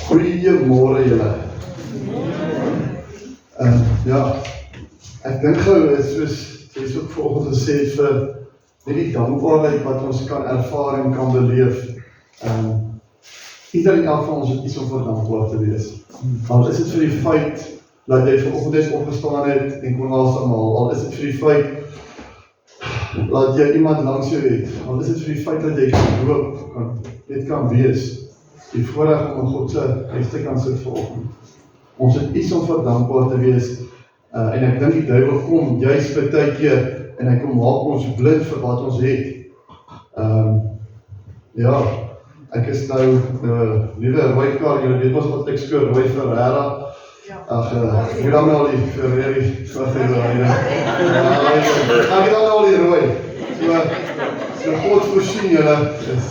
Goeiemôre julle. Ja, ek dink gou is soos jy ook volgens gesê vir net die dankbaarheid wat ons kan ervaar en kan beleef. Ieder en elk van ons het iets om voor dankbaar te wees. Al is dit vir die feit dat jy vanoggend opgestaan het en kon asemhaal, al is dit vir die feit dat jy iemand langs jou het, al is dit vir die feit dat jy kan loop, dit kan wees, die voorreg om in God se huis te kan sit vanoggend. Ons het iets om vir dankbaar te wees, en ek dink die duiwel kom juist baie keer en hy kom maak ons blind vir wat ons het. Ja, ek is nou nuwe rooi kar, julle weet ons wat ek skoor, rooi Ferrari. Ag, ek dan al die Ferrari, wat hy ry. Ek dan al die rooi. So God voorsien julle is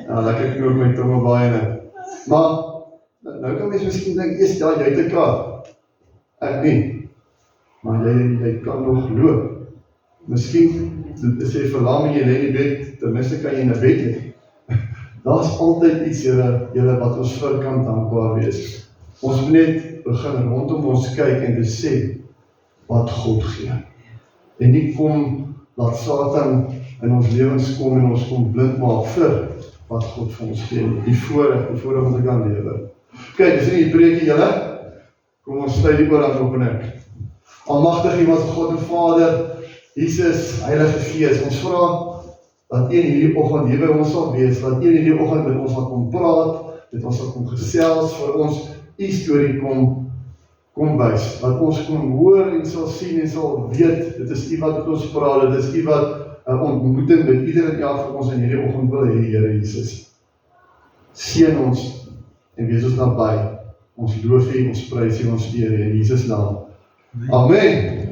lekker knoop my tonge baie net. Maar nou kan mens miskien dink, eers ja, jy het 'n kar. Ek nie. Maar jy kan nog loop. Miskien is jy verlam en jy lê in die bed, ten minste kan jy in 'n bed lê. Daar's altyd iets julle wat ons vir kan dankbaar wees. Ons moet net begin rondom ons kyk en besef wat God gee. En nie kom laat Satan in ons lewens kom en ons kom blind maak vir wat God vir ons gee. Die voorreg om te kan lewe. Kyk, dis nie die preekie julle. Kom ons sluit die oor aan op en ek. Almagtige iemand God en Vader, Jesus, Heilige Gees, ons vra dat een hierdie oggend hier by ons sal wees, dat een hierdie oggend met ons sal kom praat, dat ons sal kom gesels, vir ons die storie kom wys, dat ons kom hoor en sal sien en sal weet, dit is U wat met ons praat, dit is U wat 'n ontmoeting met ieder en elk van ons in hierdie oggend wil hê, Here Jesus. Seën ons en wees ons naby. Ons loof U, ons prys U, ons eer U in Jesus naam. Amen.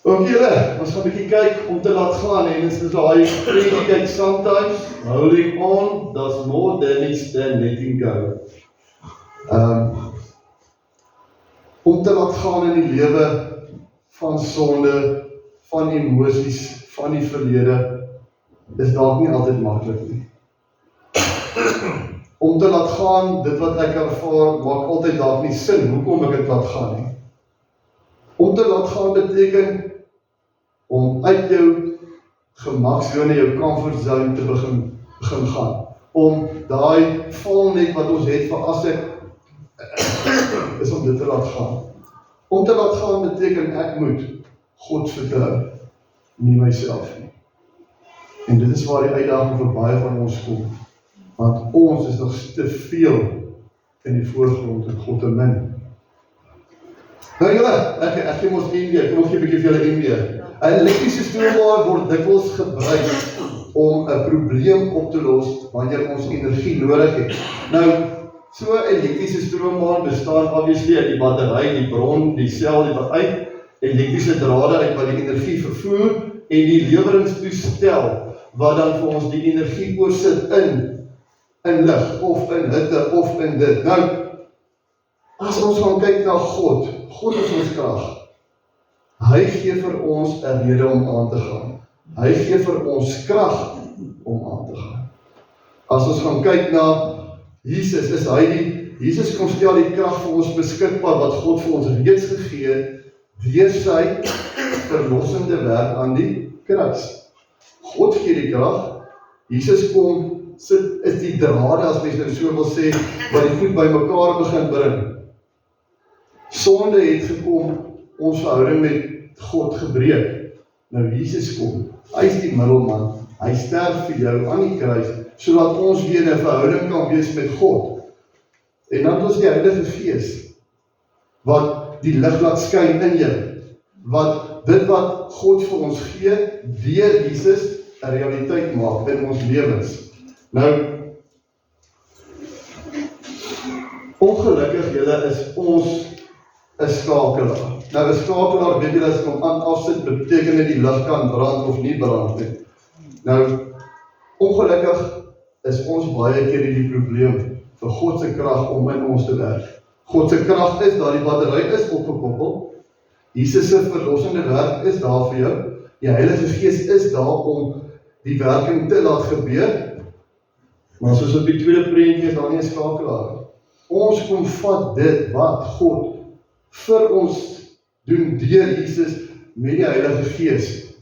Ook julle, ons gaan 'n bietjie kyk om te laat gaan en dit is daai prentjie kyk sometimes holding on does more damage than letting go. Om te laat gaan in die lewe van sonde, van emosies, van die verlede, is dalk nie altyd maklik nie. Om te laat gaan, dit wat ek ervaar, maak altyd dalk nie sin, hoekom ek dit laat gaan nie. Om te laat gaan beteken om uit jou gemaksone, jou comfort zone te begin gaan. Om daai valnet wat ons het vir as ek is om dit te laat gaan. Om te laat gaan beteken ek moet God vertrou, nie myself nie. En dit is waar die uitdaging vir baie van ons kom. Want ons is nog te veel in die voorgrond en God te min. Nou julle, ek gee ons MB, kom ons gee 'n bietjie vir julle MB. 'n Elektriese stroommaker word dikwels gebruik om 'n probleem op te los wanneer ons energie nodig het. Nou, so 'n elektriese stroommaker bestaan obviously uit die battery, die bron, die sel, die wat uit, elektriese drade uit wat die energie vervoer en die leweringstoestel wat dan vir ons die energie oorsit in lig of in hitte of in dit. Nou, as ons gaan kyk na God is ons krag. Hy gee vir ons 'n rede om aan te gaan. Hy gee vir ons krag om aan te gaan. As ons gaan kyk na Jesus, Jesus kom stel die krag vir ons beskikbaar wat God vir ons reeds gegee het deur sy verlossende werk aan die kruis. God gee die krag, Jesus kom is die drade, as mens nou so wil sê, wat die goed by mekaar begin bring. Sonde het gekom, ons verhouding met God gebreek. Nou Jesus kom, hy is die middelman, hy sterf vir jou aan die kruis, sodat ons weer 'n verhouding kan wees met God. En dan het ons die Heilige Gees, wat die lig laat skyn in jou, wat dit wat God vir ons gee, deur Jesus 'n realiteit maak in ons lewens. Nou, ongelukkig julle is ons 'n skakelaar. Nou 'n skakelaar, weet julle, as ek hom aan afsit, beteken dit die lig kan brand of nie brand nie. Nou, ongelukkig is ons baie keer die probleem vir God se krag om in ons te werk. God se krag is daar, die battery is opgekoppel. Jesus se verlossende werk is daar vir jou. Die Heilige Gees is daar om die werking te laat gebeur. Maar soos op die tweede prentjie is daar nie 'n skakelaar. Ons kom vat dit wat God vir ons doen deur Jesus met die Heilige Gees.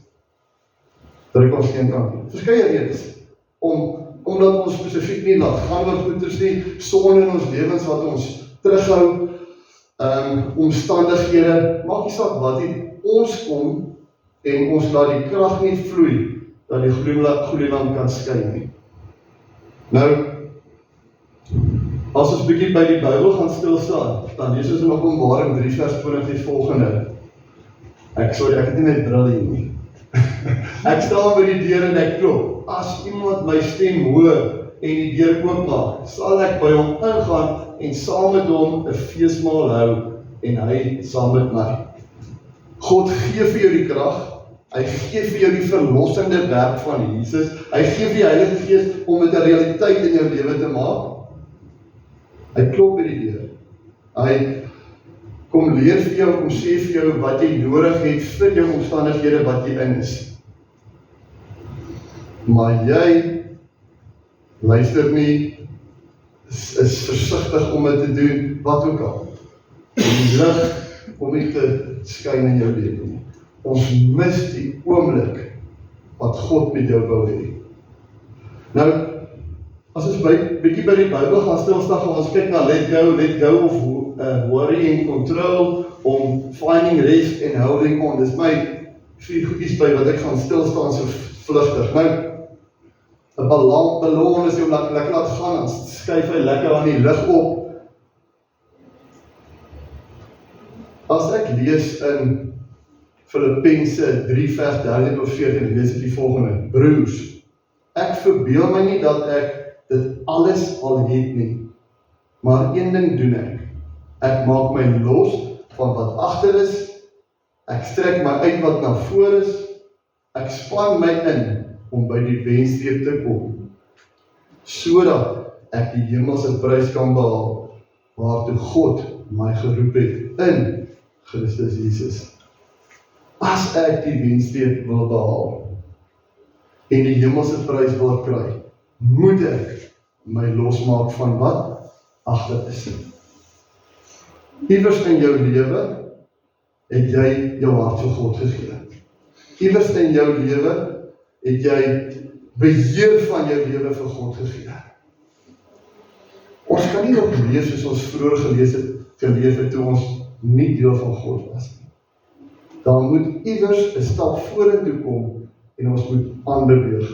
Druk ons geen kant nie. Verskeie redes. Omdat ons spesifiek nie laat gaan oor goeders nie, sonde in ons lewens wat ons terughou, omstandighede, maak nie saak wat nie, ons kom en ons laat die krag nie vloei, dat die goeie land kan skyn nie. Nou, as ons bietjie by die Bybel gaan stilstaan, dan lees ons in Openbaring 3 vers 20 die volgende. Ek het nie net bril hier nie. Ek staan by die deur en ek klop. As iemand my stem hoor en die deur oopmaak, sal ek by hom ingaan en saam met hom 'n feesmaal hou en hy saam met my. God gee vir jou die krag, hy gee vir jou die verlossende werk van Jesus, hy gee vir die Heilige Gees om dit 'n realiteit in jou lewe te maak. Hy klop by die deur. Hy kom leer vir jou, kom sê vir jou wat jy nodig het vir jou omstandighede wat jy in is. Maar jy luister nie, is versigtig om dit te doen, wat ook al. Die lig om nie te skyn in jou lewe nie. Ons mis die oomblik wat God met jou wil hê. Nou, as ons bietjie by die Bybel gaan stilstaan, gaan ons kyk na let go of worry and control, om finding rest and holding on. Dis my 4 goedjies by wat ek gaan stilstaan so vlugtig. Nou, 'n ballon is jy lekker laat gaan, dan skuif hy lekker aan die lug op. As ek lees in Filippense 3 vers 13 of 14, lees ek die volgende. Broers, ek verbeel my nie dat ek dit alles al het nie, maar een ding doen ek. Ek maak my los van wat agter is, ek strek my uit wat na voor is, ek span my in om by die wenstreep te kom, sodat ek die hemelse prys kan behaal, waartoe God my geroep het in Christus Jesus. As ek die wenstreep wil behaal en die hemelse prys wil kry, moet ek my losmaak van wat agter is. Iewers in jou lewe het jy jou hart vir God gegee. Iewers in jou lewe het jy beheer van jou lewe vir God gegee. Ons kan nie nog lees soos ons vroeger geleef het toe ons nie deel van God was nie. Daar moet iewers 'n stap vorentoe kom en ons moet aanbeweeg.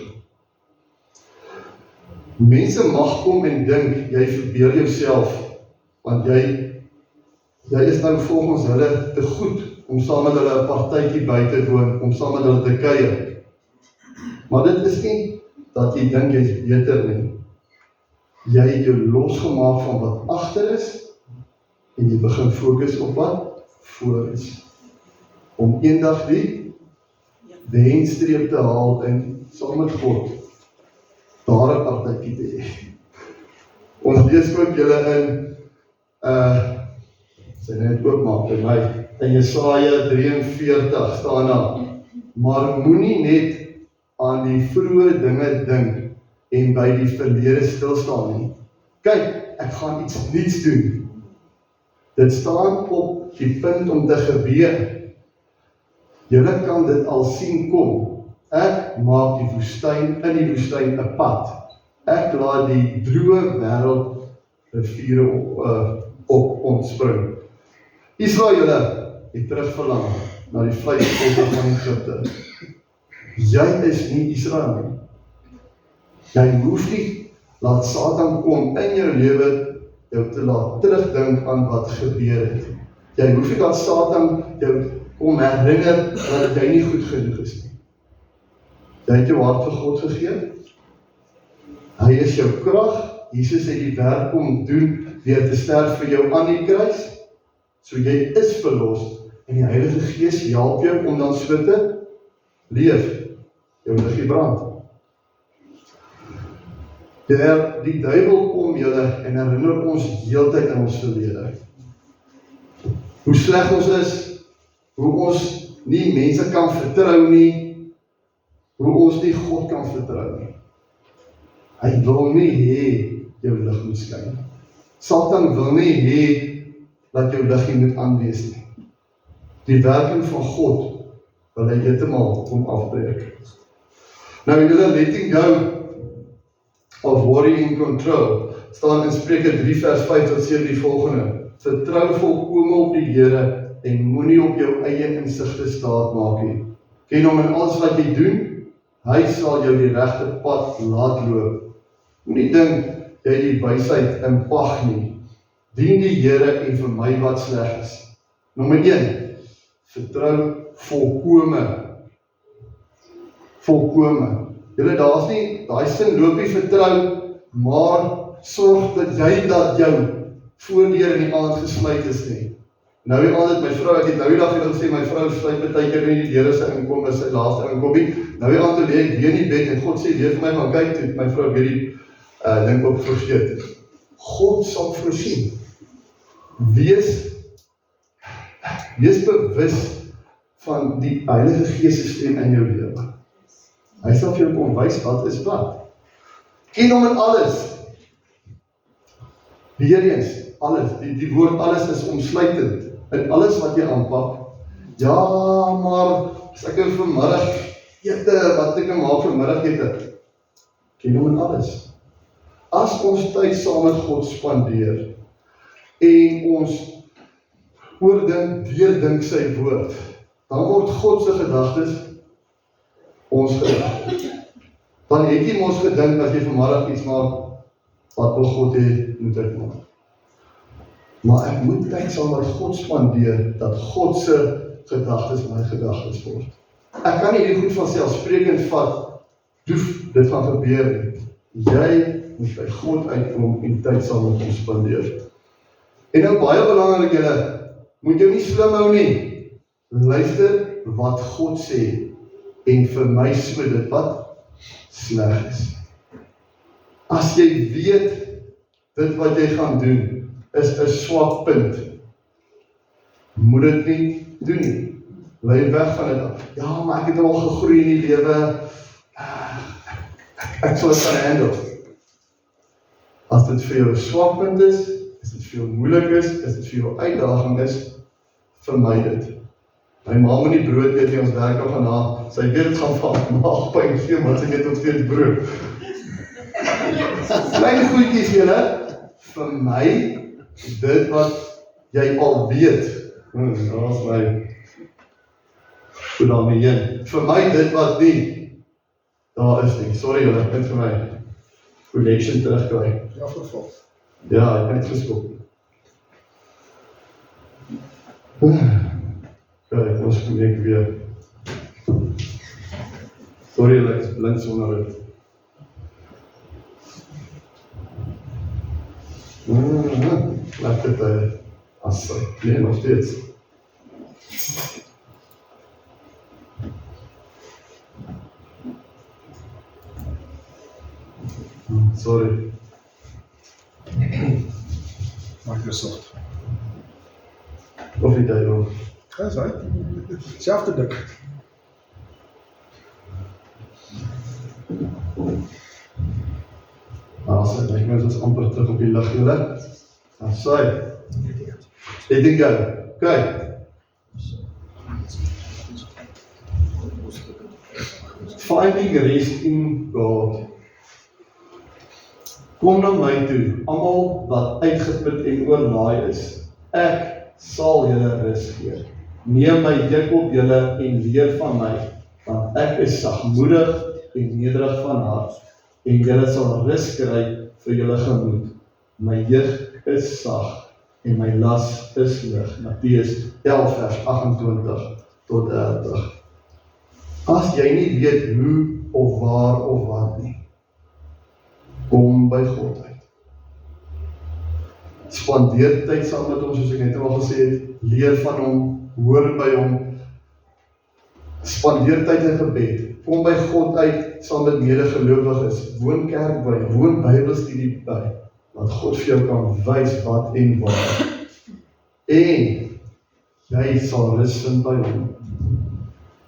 Mense mag kom en dink, jy verbeel jouself, want jy is nou volgens hulle te goed om saam met hulle 'n partytjie by te woon, om saam met hulle te kuier. Maar dit is nie dat jy dink jy is beter nie. Jy het jou losgemaak van wat agter is en jy begin fokus op wat voor is. Om eendag die wenstreep te haal en saam met God daar 'n partytjie te hê. Ons lees ook julle in sy net oopmaak by my, in Jesaja 43 staan daar, maar moenie net aan die vroeë dinge dink en by die verlede stilstaan nie. Kyk, ek gaan iets nuuts doen. Dit staan op die punt om te gebeur. Julle kan dit al sien kom. Ek maak die woestyn in die woestyn 'n pad. Ek laat die droë wêreld riviere op ontspring. Israel het terugverlang na die vleispotte van Egipte. Jy is nie Israel nie. Jy hoef nie laat Satan kom in jou lewe jou te laat terugdink aan wat gebeur het. Jy hoef nie laat Satan jou kom herinner dat jy nie goed genoeg is nie. Jy het jou hart vir God gegee. Hy is jou krag. Jesus het die werk kom doen deur te sterf vir jou aan die kruis. So jy is verlos en die Heilige Gees help jou om dan so te leef. Jou liggie brand. Die duiwel kom julle en herinner ons heeltyd in ons verlede. Hoe sleg ons is, hoe ons nie mense kan vertrou nie, hoe ons nie God kan vertrou nie. Hy wil nie hê jou lig moet skyn. Satan wil nie hê dat jou lig nie moet aanwees nie. Die werking van God wil hy heeltemal kom afbreek. Nou in julle letting go of worrying control staan in Spreuke 3 vers 5 tot 7 die volgende: Vertrou volkome op die Here en moenie op jou eie insigte staat maak nie. Ken hom in alles wat jy doen, hy sal jou die regte pad laat loop. Moenie dink jy die wysheid in pag nie. Dien die Here en vermy wat sleg is. Nommer 1, vertrou volkome. Volkome. Julle, daar's nie, daai sin loop nie vertrou, maar sorg dat jou voordeur in die aand gesluit is nie. Nou die aand het my vrou, ek het nou die dag gesê, my vrou sluit baie keer nie die deure sy inkom, is sy laaste inkom nie. Nou die aand toe lê ek weer in die bed en God sê weer vir my gaan kyk toe, my vrou weer die ding op vergeet. God sal voorsien. Wees bewus van die Heilige Gees se stem in jou lewe. Hy sal vir jou kom wys wat is wat. Ken hom in alles. Weer eens, alles, die woord alles is omsluitend. In alles wat jy aanpak. Ja, maar as ek vanmiddag ete, wat ek maak vanmiddag ete. Ken hom in alles. As ons tyd saam met God spandeer en ons deurdink sy woord, dan word God se gedagtes ons gedagtes. Dan het jy ons gedink as jy vanmiddag iets maak, wat wil God hê moet ek maak. Maar ek moet tyd saam met God spandeer, dat God se gedagtes my gedagtes word. Ek kan nie die goed van selfsprekend vat, dit gaan gebeur nie. Jy moet by God uitkom en tyd saam met hom spandeer. En nou baie belangrik julle, moet jy nie slim hou nie. Luister wat God sê en vermy so dit wat sleg is. As jy weet dit wat jy gaan doen is 'n swak punt, moet dit nie doen nie. Bly weg van dit af. Ja, maar ek het al gegroei in die lewe. Ek sal dit kan handle. As dit vir jou 'n swak punt is dit vir jou moeilik is dit vir jou uitdaging is, vermy dit. My ma moet nie brood eet nie, ons werk nog daarna, sy weet dit gaan van maagpyn gee, want sy eet nog steeds brood. Klein goedjies julle, vermy dit wat jy al weet. Daar is my goed daarmee heen. Vermy dit wat nie daar is nie. Sorry julle, net vir my connection terugkry. Ja, verval. Ja, ek kan net geskop. Kijk, ons connect weer. Sorry, ek is blind sonder dit. Lekker tyd. Assai, nee, nog steeds. Sorry. Microsoft. Of die tyd nog. Ja, is hy. Selfde dik. As ek dink ons is amper terug op die lig julle. Assai. Let it go. Kyk. Finding rest in God. Kom na my toe, almal wat uitgeput en oorlaai is. Ek sal julle rus gee. Neem my juk op julle en leer van my, want ek is sagmoedig en nederig van hart, en julle sal rus kry vir julle gemoed. My juk is sag en my las is lig. Matteus 11 vers 28 tot 30. As jy nie weet hoe of waar of wat nie, kom by God uit. Spandeer tyd saam met hom, soos ek net al gesê het, leer van hom, hoor by hom, spandeer tyd in gebed, kom by God uit, saam met medegelowiges, woon kerk by, woon Bybelstudie by, want God vir jou kan wys wat en waar. En jy sal rus vind by hom.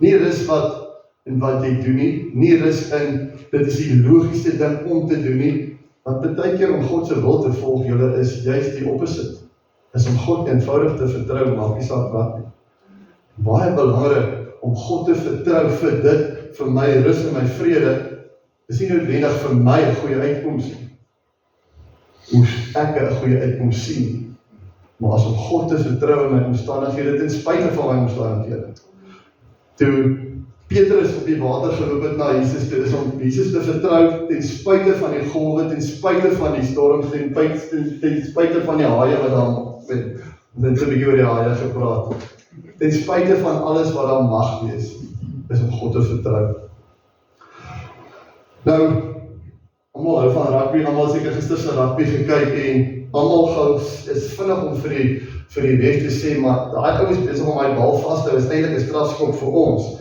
Nie rus wat en wat jy doen nie rus in, dit is die logiese ding om te doen nie, want baie keer om God se wil te volg, julle is juist die opposite, is om God eenvoudig te vertrou, maak nie saak wat nie. Baie belangrik om God te vertrou vir dit, vir my rus en my vrede, is nie noodwendig vir my 'n goeie uitkoms nie. Hoe ek 'n goeie uitkoms sien, maar as om God te vertrou in my omstandighede, ten spyte van my omstandighede. Toe Petrus op die water geloop het na Jesus, toe is om Jesus te vertrou, ten spyte van die golwe, ten spyte van die storms, ten spyte van die haie wat daar, dit is 'n bietjie oor die haie gepraat, ten spyte van alles wat daar mag wees, is om God te vertrou. Nou, almal hou van rugby, almal seker gister se rugby gekyk en almal gou is vinnig om vir die ref te sê, maar daai ou is besig om hy bal vas te hou, is eintlik 'n strafskop vir ons.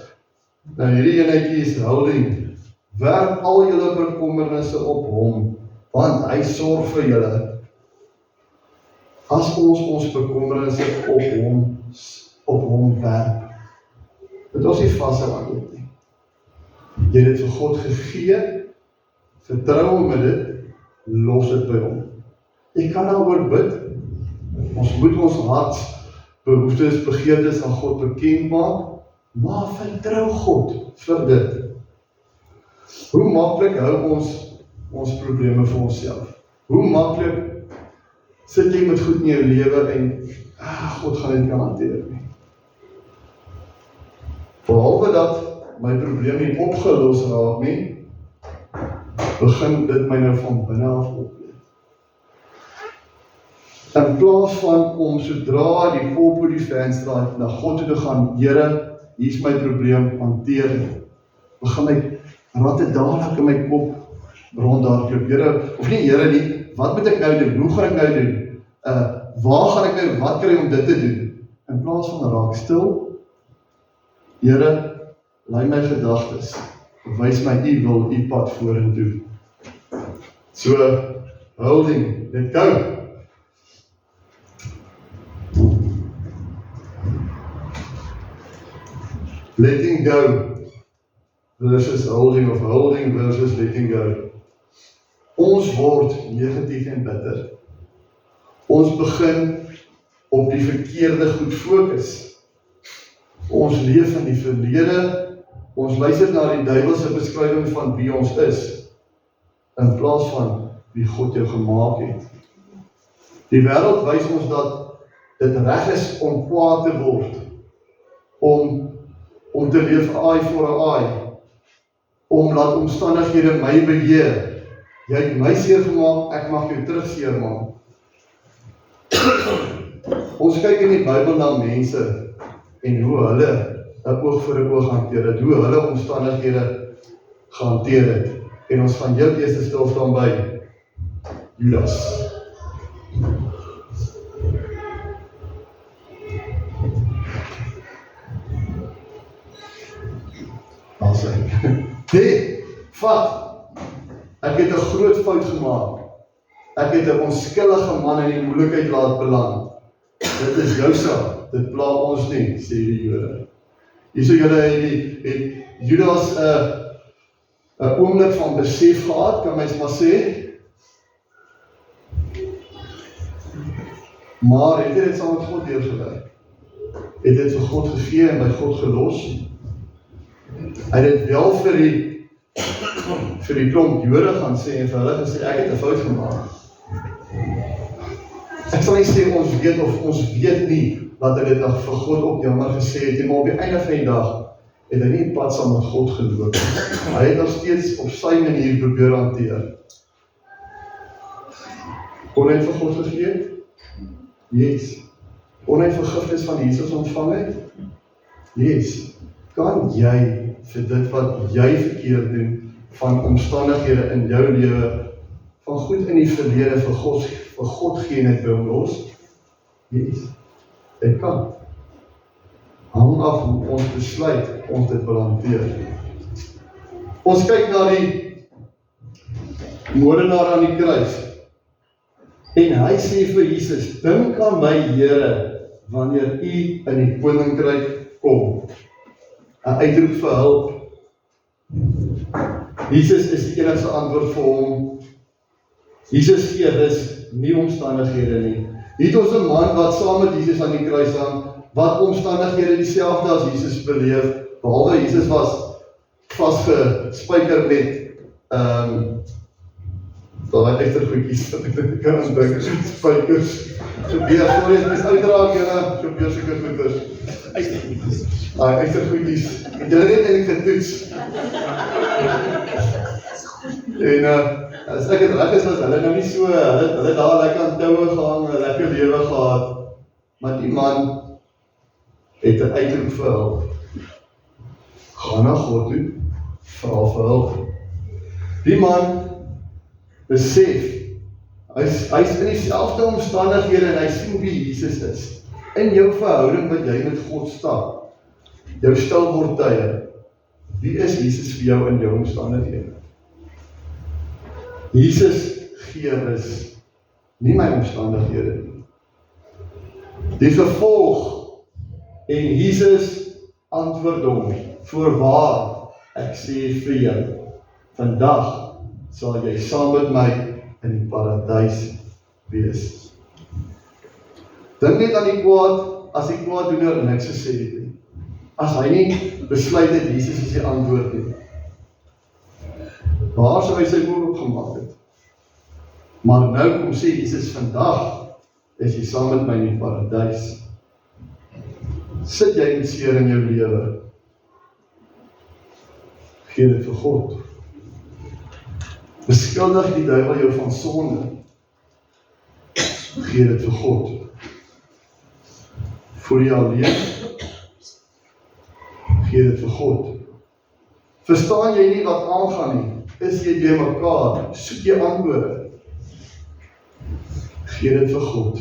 Nou hierdie enetjie is holding. Werp al julle bekommernisse op hom, want hy sorg vir julle. As ons bekommernisse op hom werp, dit ons nie vashou aan dit nie. Jy het dit vir God gegee, vertrou hom met dit, los dit by hom. Jy kan daaroor bid. Ons moet ons hartsbehoeftes, begeertes aan God bekend maak, maar vertrou God vir dit. Hoe maklik hou ons probleme vir onsself? Hoe maklik sit jy met goed in jou lewe en God gaan dit kan hanteer nie. Behalwe dat my probleem nie opgelos raak nie, begin dit my nou van binne af opleef. In plaas van om sodra die kop oor die venster na God toe te gaan, Here, hier is my probleem, hanteer dit. Begin my ratte dadelik in my kop rondhardloop. Here, of nie Here nie, wat moet ek nou doen? Hoe gaan ek nou doen? Waar gaan ek nou, wat kry om dit te doen? In plaas van raak stil, Here, lei my gedagtes, wys my u wil, u pad vorentoe. So, holding, let go. Letting go versus holding, of holding versus letting go. Ons word negatief en bitter. Ons begin op die verkeerde goed fokus. Ons leef in die verlede, ons luister na die duiwelse beskrywing van wie ons is, in plaas van wie God jou gemaak het. Die wêreld wys ons dat dit reg is om kwaad te word, om te leef eye for a eye, om laat omstandighede my beheer. Jy het my seer gemaak, ek mag jou terug seer maak. Ons kyk in die Bybel na mense en hoe hulle 'n oog vir 'n oog hanteer het, hoe hulle omstandighede gehanteer het. En ons gaan heel eers stil staan by Judas. Nee, vat. Ek het 'n groot fout gemaak. Ek het 'n onskuldige man in die moeilikheid laat beland. Dit is jou saak, dit pla ons nie, sê die Jode. Hierso julle het Judas 'n oomblik van besef gehad, kan mens maar sê. Maar het hy dit saam met God deurgewerk? Het dit vir God gegee en by God gelos? Hy het dit wel vir die klomp Jode gaan sê en vir hulle gesê, ek het 'n fout gemaak. Ek sal nie sê ons weet of ons weet nie wat hy dit nog vir God op jammer gesê het, maar op die einde van die dag het hy nie 'n pad saam met God geloop. Hy het nog steeds op sy manier probeer hanteer. Kon hy vir God gegee het? Yes. Kon hy vergifnis van Jesus ontvang het? Yes. Kan jy vir dit wat jy verkeerd doen, van omstandighede in jou lewe, van goed in die verlede vir God gee net by hom los? Yes. Dit kan. Hang af hoe ons besluit ons dit wil hanteer. Ons kyk na die moordenaar aan die kruis. En hy sê vir Jesus, dink aan my Here, wanneer u in die koninkryk kom. 'n uitroep vir hulp, Jesus is die enigste antwoord vir hom. Jesus gee rus, nie omstandighede nie. Hier het ons 'n man wat saam met Jesus aan die kruis hang, wat omstandighede dieselfde as Jesus beleef, behalwe Jesus was vasgespijker met daai egtergoedjies, kan ons dink, spykers. Gebeur, sorry, het is uiteraard, gebeur soeke goeders. Egtergoedjies. Het julle net eintlik getoets? En as ek het reg is, was hulle nou nie so, hulle daar lekker aan toue gehang, 'n lekker lewe gehad, maar die man het 'n uitroep vir hulp. Gaan na God toe, vra vir hulp. Die man besef, hy is in dieselfde omstandighede en hy sien wie Jesus is. In jou verhouding wat jy met God stap, jou stilwordtye, wie is Jesus vir jou in jou omstandighede? Jesus gee rus, nie my omstandighede nie. Die gevolg, en Jesus antwoord hom, voorwaar, ek sê vir jou, vandag sal jy saam met my in die paradys wees. Dink net aan die kwaad, as die kwaaddoener niks gesê het nie. As hy nie besluit het, Jesus is die antwoord nie. Waar sou hy sy oor opgemaak het? Maar nou kom sê Jesus, vandag is jy saam met my in die paradys. Sit jy met seer in jou lewe? Gee dit vir God. Beskuldig die duiwel jou van sonde? Gee dit vir God. Voel jy alleen? Gee dit vir God. Verstaan jy nie wat aangaan nie? Is jy by mekaar? Soek jy antwoorde? Gee dit vir God.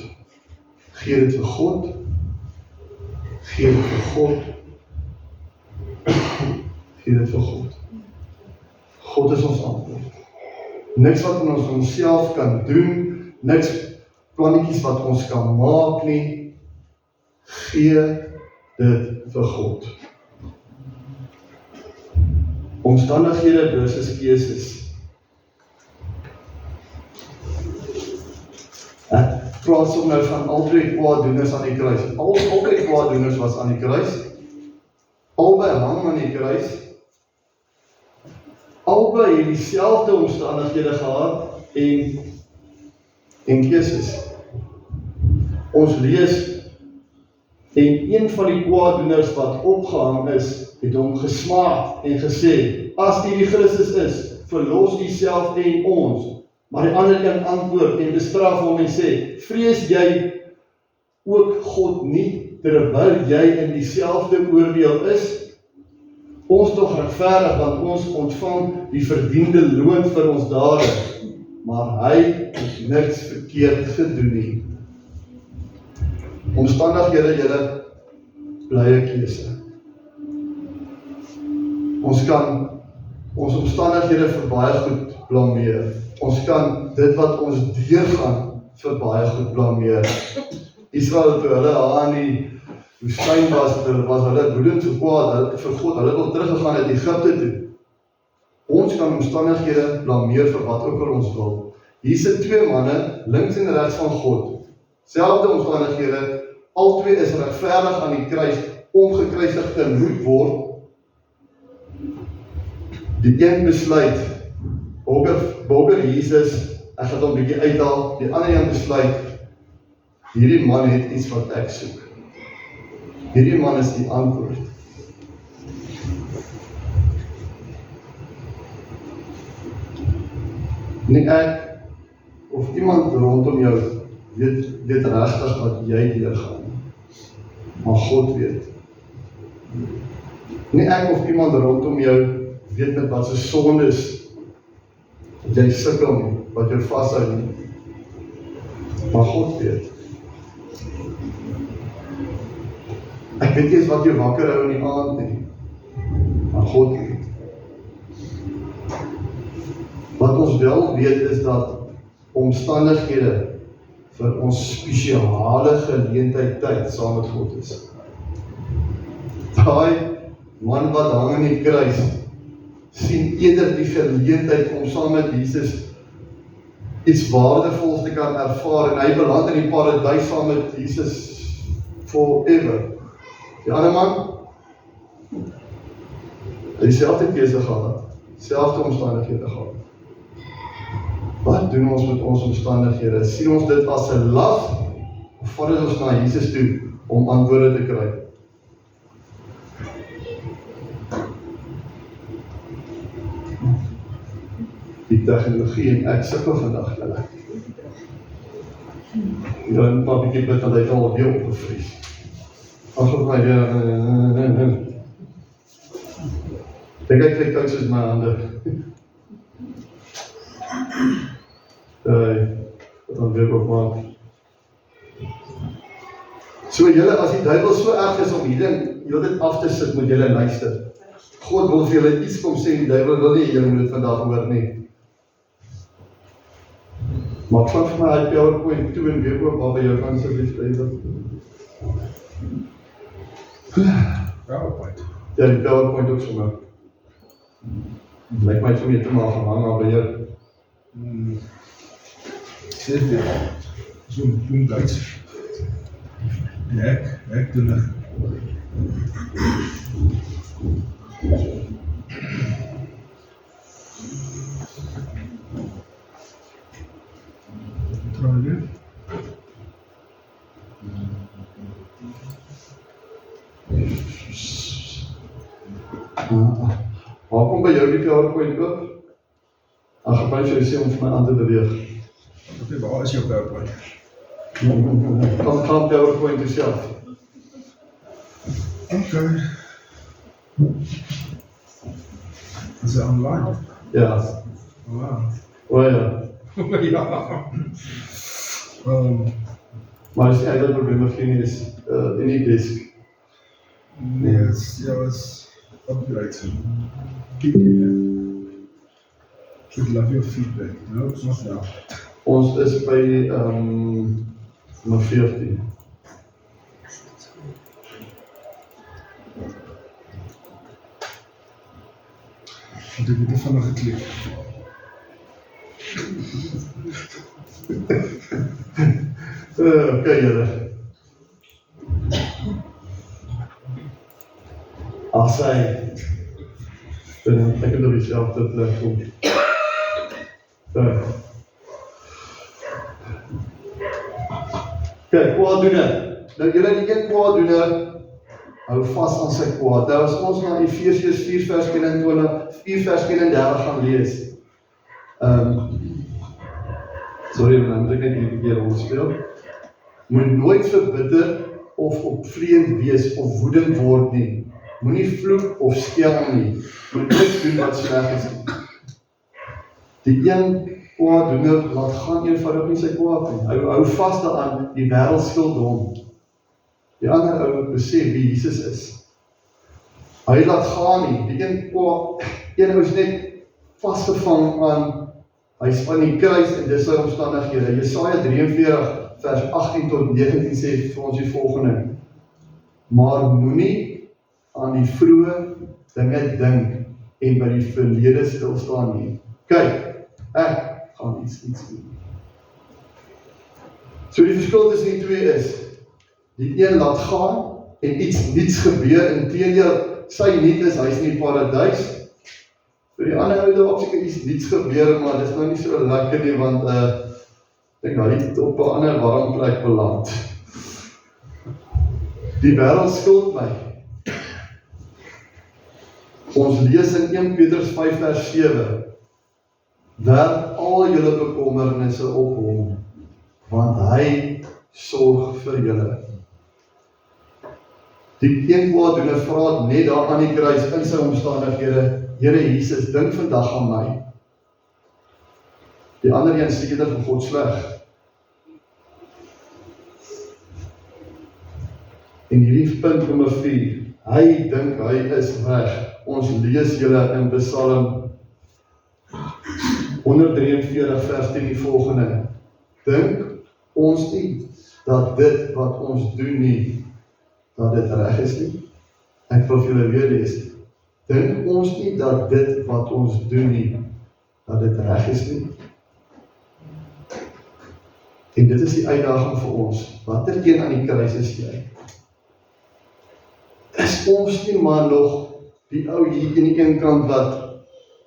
Gee dit vir God. Gee dit vir God. Gee dit vir God. God is ons antwoord. Niks wat ons onsself kan doen, niks plannetjies wat ons kan maak nie. Gee dit vir God. Omstandighede versus keuses. Ek praat soms nou van al twee kwaaddoeners aan die kruis. Al twee kwaaddoeners was aan die kruis. Albei hang aan die kruis. Albei het dieselfde omstandighede gehad en keuses. Ons lees en een van die kwaaddoeners wat opgehang is, het hom gesmaak en gesê, as die Christus is, verlos u self en ons. Maar die ander een antwoord en bestraf hom en sê, vrees jy ook God nie, terwyl jy in dieselfde oordeel is? Ons tog regverdig, want ons ontvang die verdiende loon vir ons dade, maar hy het niks verkeerd gedoen nie. Omstandighede, julle bly 'n keuse. Ons kan ons omstandighede vir baie goed blameer. Ons kan dit wat ons deurgaan vir baie goed blameer. Israel, toe hulle aan die woestyn was hulle woedend so kwaad vir God, hulle wil teruggegaan uit Egipte toe. Ons kan omstandighede blameer vir wat ook al ons wil. Hier sit twee manne, links en regs van God. Selfde omstandighede, albei is regverdig aan die kruis, omgekruisig te moet word. Die een besluit, Boger Jesus, ek gaan hom 'n bietjie uithaal, die ander een besluit, hierdie man het iets wat ek soek. Hierdie man is die antwoord. Nie ek, of iemand rondom jou, weet regtig wat jy deurgaan, maar God weet. Nie ek of iemand rondom jou, weet met wat so sondes, dat jy sukkel nie, wat jou vashou nie, maar God weet. Ek weet nie eens wat jou wakker hou in die aand nie, maar God weet. Wat ons wel weet is dat omstandighede vir ons spesiale geleentheid tyd saam met God is. Daai man wat hang in die kruis, sien eerder die geleentheid om saam met Jesus iets waardevols te kan ervaar, en hy beland in die paradys saam met Jesus forever. Die ander man, hy dieselfde keuse gehad, selfde omstandighede gehad. Wat doen ons met ons omstandighede? Sien ons dit as 'n las, of vat dit ons na Jesus toe om antwoorde te kry? Die tegnologie en ek sukkel vandag julle. Ja, en maar bietjie bid dat hy al weer opgevries. Ag my weer. Dink ek kry koud soos my hande. Wat dan weer opmaak. So julle, as die duiwel so erg is om hierdie dit af te sit, moet julle luister. God wil vir julle iets kom sê, die duiwel wil nie, julle moet dit vandag hoor nie. Maar ek vir my uit PowerPoint toe en weer oop, waar by jou kan asseblief PowerPoint. Ja, die PowerPoint ook so maar. Lyk my vir my te maar gehang by jou. Sê vir zo'n Duits. Hek doen het. Trouwens. Waar kom by jou die PowerPoint oop? Ag, gebruik jy sê om vir my aan te beweeg. Oké, waar is jou PowerPoint? Kan PowerPoint self. Oké. Is het online? Ja. Wow. O ja. Ja. Maar is nie eigenlijk probleem of geen is in die disk. Nee, ja, is upgrade. Kijk hier. Should love your feedback. No, it's not now. Ons is by nummer 14. Want ik heb er vanaf geklikt. Oké, julle. Ag sy. Ek het op dieselfde plek kom. Kijk, kwaaddoener. Nou julle die een kwaaddoener hou vas aan sy kwaad. Nou as ons na Efesiërs 4 vers 31 gaan lees. Sorry, dan moet ek net hierdie keer omspeel. Moet nooit verbitter of opvleend wees of woedend word nie. Moenie vloek of skel nie. Moet niks doen wat sleg is nie. Die een kwaaddoener laat gaan eenvoudig nie sy kwaad nie. Hy hou vas daaraan, die wêreld skuld hom. Die ander ou besef wie Jesus is. Hy laat gaan nie. Die een ou is net vasgevang aan, hy is aan die kruis en dis sy omstandighede. Jesaja 43 vers 18 tot 19 sê vir ons die volgende. Maar moenie aan die vroeë dinge dink en by die verlede stilstaan nie. Kyk, ek gaan iets doen. So die verskil tussen die twee is, die een laat gaan en iets niets gebeur, inteendeel sy niet is, hy is in die paradys. Vir die ander ou daar seker iets niets gebeur, maar dit is nou nie so lekker nie, want ek hy het op 'n ander warm plek beland. Die wêreld skuld my. Ons lees in 1 Petrus 5 vers 7. Werp al julle bekommernisse op hom, want hy sorg vir julle. Die een kwaaddoener vra net daar aan die kruis in sy omstandighede, Here Jesus, dink vandag aan my. Die ander een sê dit vir God sleg. En hierdie punt nummer 4, hy dink hy is reg. Ons lees julle in Psalm 143 vers 10 die volgende. Dink ons nie dat dit wat ons doen nie, dat dit reg is nie? Ek wil vir julle weer lees. dink ons nie dat dit wat ons doen nie, dat dit reg is nie. En dit is die uitdaging vir ons. Watter een aan die kruis is jy? Is ons nie maar nog die ou hier in die een kant wat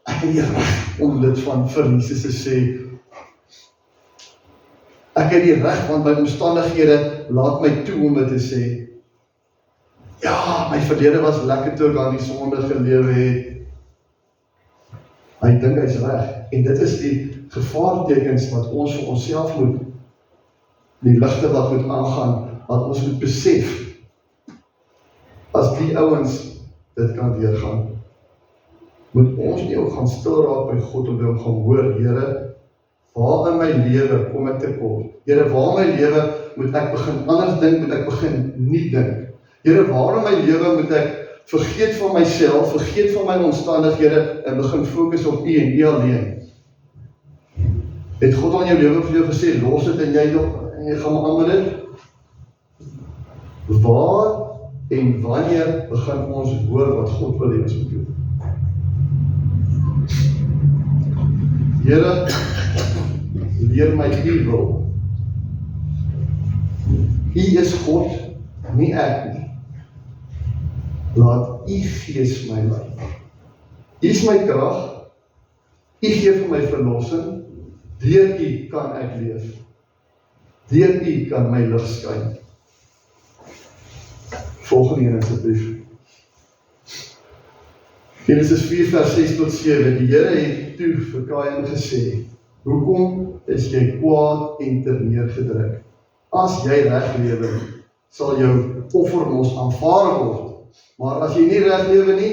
ek het die reg om dit van vir Jesus te sê. Ek het die reg, want my omstandighede laat my toe om dit te sê. Ja, my verlede was lekker toe ek aan die sonde gelewe het. Hy dink hy's reg. En dit is die gevaartekens wat ons vir onsself moet, die ligte wat moet aangaan, wat ons moet besef. As die ouens dit kan deurgaan, moet ons nie ook gaan stil raak by God om hom gaan hoor, Here, waar in my lewe kom ek tekort? Here, waar in my lewe moet ek begin anders dink, moet ek begin nie dink? Here, waar in my lewe moet ek vergeet van myself, vergeet van my omstandighede en begin fokus op U en U alleen? Het God aan jou lewe vir jou gesê, los dit en jy gaan maar aan met dit? Waar en wanneer begin ons hoor wat God wil hê ons moet doen? Here, leer my U wil. U is God, nie ek nie. Laat U Gees my lei. U is my krag, U gee vir my verlossing, deur U kan ek leef. Deur U kan my lig skyn. Volgende een asseblief. Genesis 4 vers 6 tot 7. Die Here het toe vir Kain gesê, hoekom is jy kwaad en terneergedruk? As jy reg lewe, sal jou offermos aanvaar word. Maar as jy nie reg lewe nie,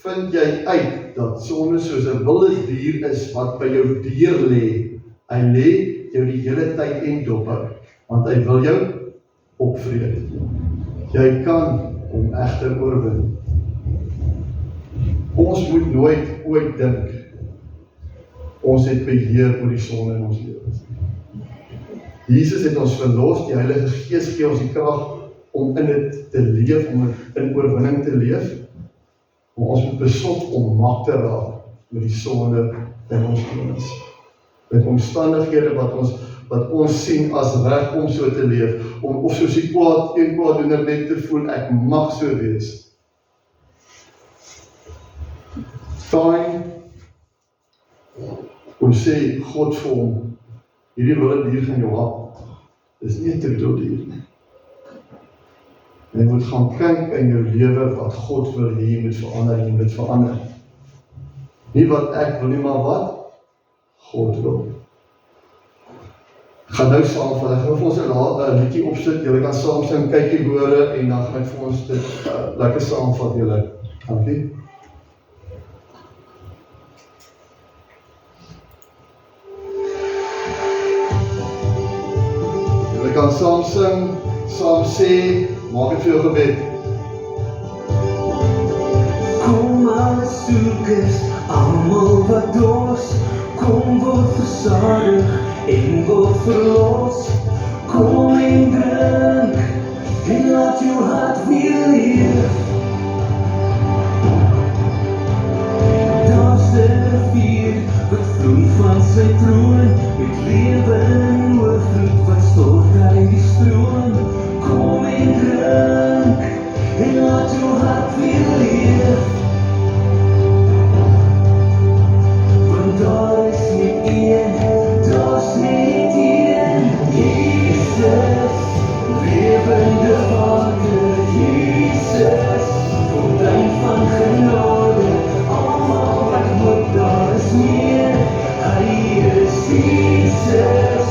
vind jy uit dat sonde soos 'n wilde dier is wat by jou deur lê. Hy lê jou die hele tyd en dop hou, want hy wil jou opvreet. Jy kan hom egter oorwin. Ons moet nooit ooit dink, ons het beheer oor die sonde in ons lewens. Jesus het ons verlos, die Heilige Gees gee ons die krag om in dit te leef, om in oorwinning te leef. Maar ons moet besop om mak te raak met die sonde in ons lewens. Met omstandighede wat ons sien as reg om so te leef, of soos die kwaaddoener net te voel, ek mag so wees. Kain, kon sê God vir hom, hierdie wilde dier gaan jou hap. Dis nie 'n troeteldier nie. Jy moet gaan kyk in jou lewe wat God wil hê jy moet verander, jy moet verander. Nie wat ek wil nie, maar wat God wil. Ek gaan nou saamvat, ek gaan vir ons 'n liedjie opsit, julle kan saam sing, kyk die woorde en dan gaan ek vir ons dit lekker saamvat julle. Dankie. Julle kan saam sing, saam sê, maak dit vir jou gebed. Kom alle soekers, almal wat dors, kom word versadig en word verlos. Kom en drink, en laat jou hart weer leef. Daar's 'n rivier wat vloei van sy troon, met lewe in oorvloed wat stort uit die stroom. Kom en drink, en laat jou hart weer leef. Want daar is net een, daar's net een, Jesus, lewende water, Jesus, fontein van genade, almal wat moet, daar is meer, hy is Jesus.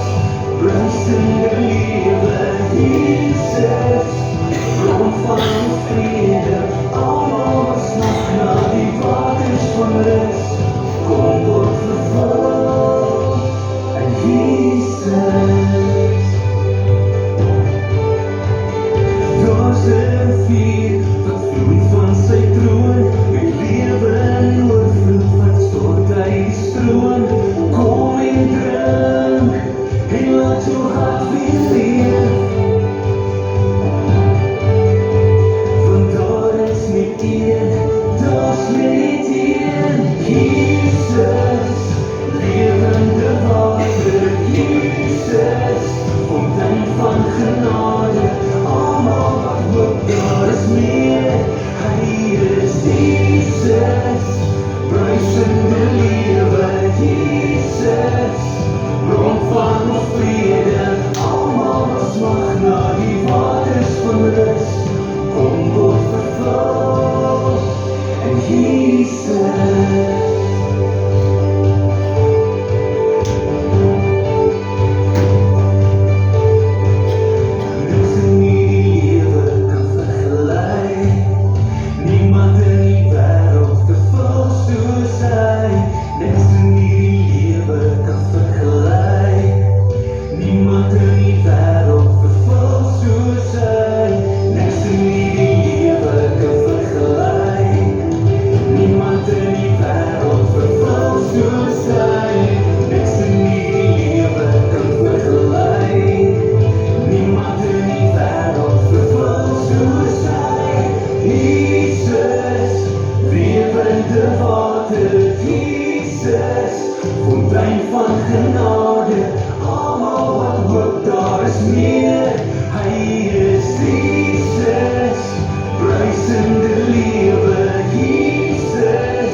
fontein van genade, almal wat hoop daar is meer. Hy is Jesus, bruisende lewe, Jesus,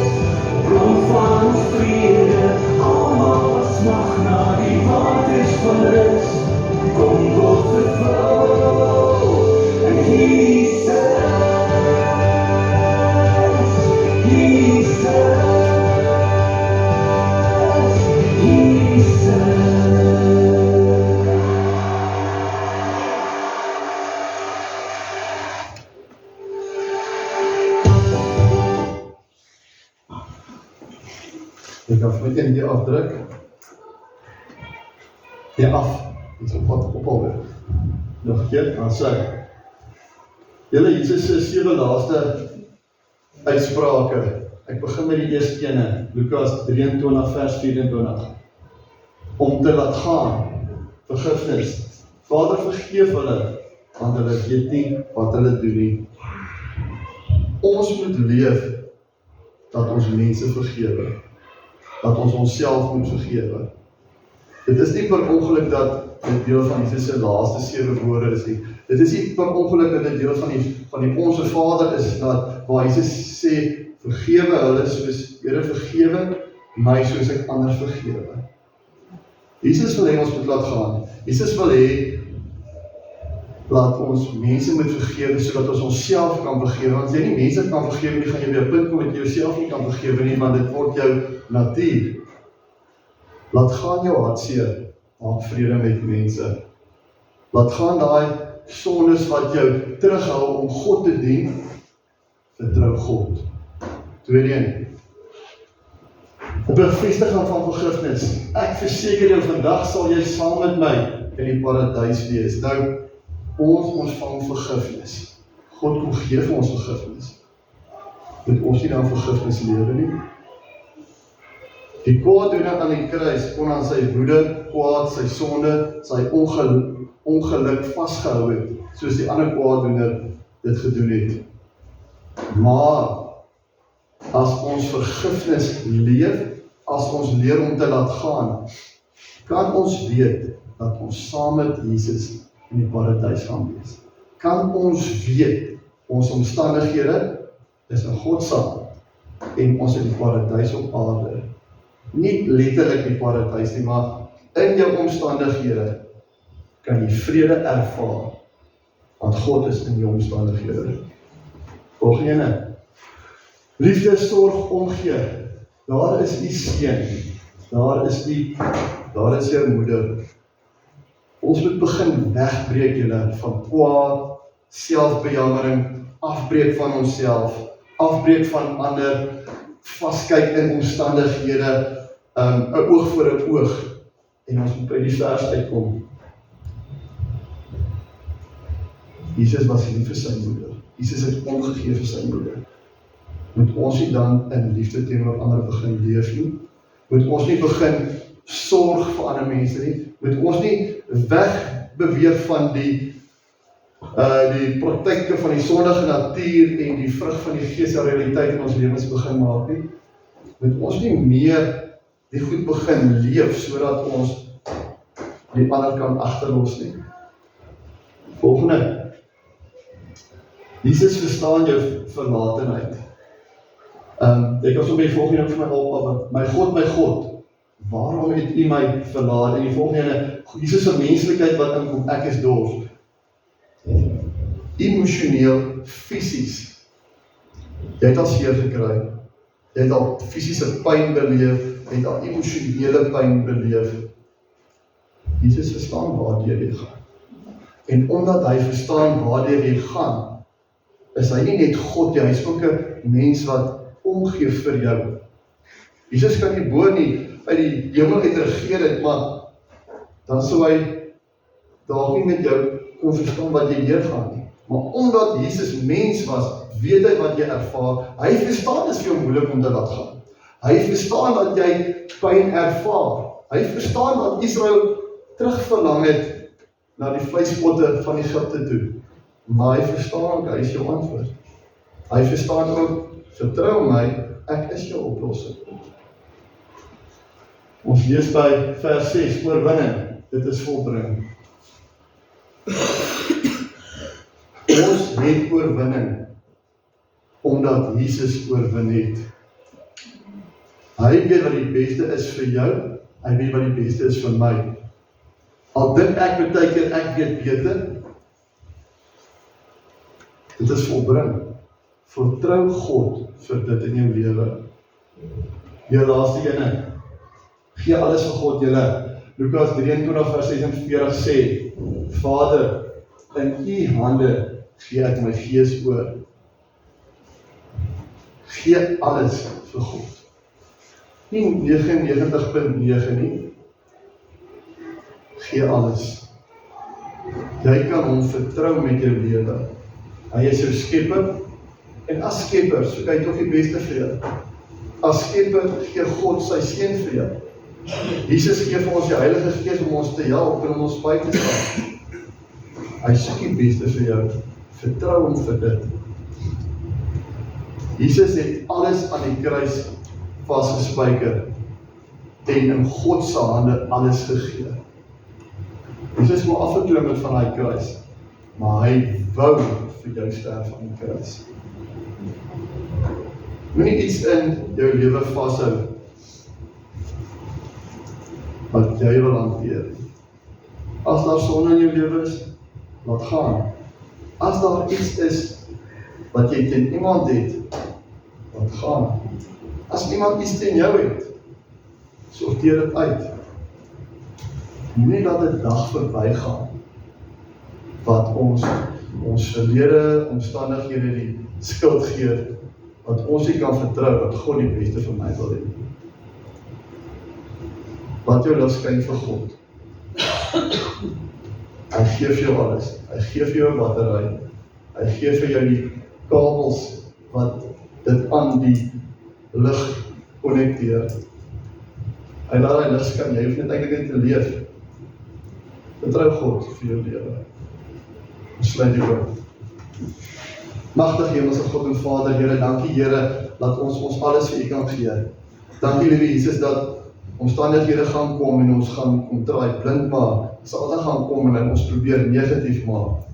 bron van ons vrede, almal wat smag na die waters van rus, kom word vervul in Jesus, Jesus, Jesus. Ek kan vir my een keer afdruk. Ja, af. Iets op wat ophou. Nog een keer, dan sê ek. Julle Jesus se 7 laaste uitsprake. Ek begin met die eerste ene, Lukas 23 vers 24. Om te laat gaan, vergifnis. Vader, vergeef hulle, want hulle weet nie wat hulle doen nie. Ons moet leef dat ons mense vergewe. Dat ons onsself moet vergewe. Dit is nie per ongeluk dat dit deel van Jesus se laaste 7 woorde is nie. Dit is nie per ongeluk dat dit deel van die Onse Vader is, dat waar Jesus sê, vergewe hulle soos Here vergewe my soos ek ander vergewe. Jesus wil hê ons moet laat gaan. Jesus wil hê laat ons mense moet vergewe sodat ons onsself kan vergewe. Want as jy nie mense kan vergewe nie, gaan jy by 'n punt kom dat jy jouself nie kan vergewe nie, want dit word jou natuur. Laat gaan jou hartseer, maak vrede met mense. Laat gaan daai sondes wat jou terughou om God te dien, vertrou God. Tweede een, 'n bevestiging van vergifnis. Ek verseker jou, vandag sal jy saam met my in die paradys wees. Nou, ons ontvang vergifnis. God kom gee vir ons vergifnis. Moet ons nie dan vergifnis lewe nie? Die kwaaddoener aan die kruis kon aan sy woede, kwaad, sy sonde, sy ongeluk vasgehou het, soos die ander kwaaddoener dit gedoen het. Maar as ons vergifnis leef, as ons leer om te laat gaan, kan ons weet dat ons saam met Jesus in die paradys gaan wees. Kan ons weet, ons omstandighede is in God saam en ons in die paradys op aarde. Nie letterlik die paradys nie, maar in jou omstandighede kan jy vrede ervaar, want God is in jou omstandighede. Volgende, liefde, sorg, omgee. Daar is die seun, daar is jou moeder. Ons moet begin wegbreek julle van kwaad, selfbejammering, afbreek van onsself, afbreek van ander, vaskyk in omstandighede, 'n oog voor 'n oog, en ons moet by die vers uitkom. Jesus was lief vir sy moeder. Jesus het omgegee vir sy moeder. Moet ons nie dan in liefde teenoor ander begin leef nie? Moet ons nie begin sorg vir ander mense nie? Moet ons nie wegbeweeg van die praktyke van die sondige natuur en die vrug van die Gees se realiteit in ons lewens begin maak nie? Moet ons nie meer die goed begin leef sodat ons die ander kan agterlos nie? Volgende. Jesus verstaan jou verlatenheid. Ek kan so by die volgende vir my op, my God, waarom het U my verlaat? En die volgende, Jesus se menslikheid wat inkom, ek is dors. Emosioneel, fisies. Jy het al seer gekry, jy het al fisiese pyn beleef, jy het al emosionele pyn beleef. Jesus verstaan waardeur jy gaan. En omdat hy verstaan waardeur jy gaan, is hy nie net God, hy is ook 'n mens wat omgee vir jou. Jesus kan nie bo nie uit die hemel uit regeer het, maar dan sou hy dalk nie met jou kon verstaan wat jy deurgaan nie. Maar omdat Jesus mens was, weet hy wat jy ervaar. Hy verstaan is vir jou moeilik om te laat gaan. Hy verstaan dat jy pyn ervaar. Hy verstaan dat Israel terugverlang het na die vleispotte van Egipte toe. Maar hy verstaan ook, hy is jou antwoord. Hy verstaan ook, vertrou my, ek is jou oplossing. Ons lees by vers 6, oorwinning, dit is volbring. Ons het oorwinning, omdat Jesus oorwin het. Hy weet wat die beste is vir jou, hy weet wat die beste is vir my. Al dink ek baie keer ek weet beter, dit is volbring. Vertrou God vir dit in jou lewe. Jou laaste ene, gee alles vir God julle. Lukas 23 vers 46 sê, Vader, in u hande gee ek my gees oor. Gee alles vir God. Nie 99.9 nie. Gee alles. Jy kan hom vertrou met jou lewe. Hy is jou skepper, en as skepper, soek hy tog die beste vir jou. As skepper gee God sy seën vir jou. Jesus gee vir ons die Heilige Gees om ons te help en om ons by te staan. Hy soek die beste vir jou. Vertrou hom vir dit. Jesus het alles aan die kruis vasgespijker en in God se hande alles gegee. Jesus moet afgeklim het van die kruis, maar hy wou vir jou sterf aan die kruis. Moenie iets in jou lewe vashou wat jy wil hanteer. As daar sonde in jou lewe is, laat gaan. As daar iets is wat jy teen iemand het, laat gaan. As iemand iets teen jou het, sorteer dit uit. Moenie dat 'n dag verbygaan wat ons verlede omstandighede die skuld gee, wat ons nie kan vertrou dat God die beste vir my wil hê. Wat jou lig skyn vir God. Hy gee vir jou alles. Hy gee vir jou 'n battery. Hy gee vir jou die kabels wat dit aan die lig konnekteer. Hy laat hy lig skyn, jy hoef net eintlik net te leef. Vertrou God vir jou lewe. Sluit die oë. Magtige Hemelse God en Vader, Here, dankie Here, dat ons alles vir U kan gee. Dankie Liewe Jesus dat omstandighede gaan kom en ons gaan omdraai, blind maak. Ons sal altyd gaan kom en ons probeer negatief maak.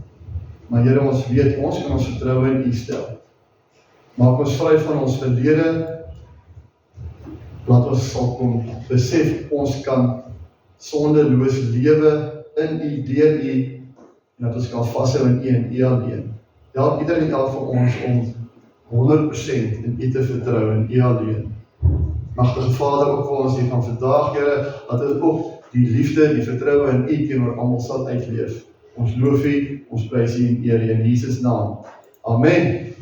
Maar Here, ons weet, ons kan ons vertroue in U stel. Maak ons vry van ons verlede. Laat ons sal kom besef, ons kan sondeloos lewe in U, deur U, en dat ons kan vashou in U en U alleen. Help ieder en elk van ons om 100% in U te vertrou en U alleen. Magtige Vader, ook vir ons hier van vandag, Here, dat ons ook die liefde, die vertroue in U teenoor almal sal uitleef. Ons loof U, ons prys U en eer U in Jesus naam. Amen.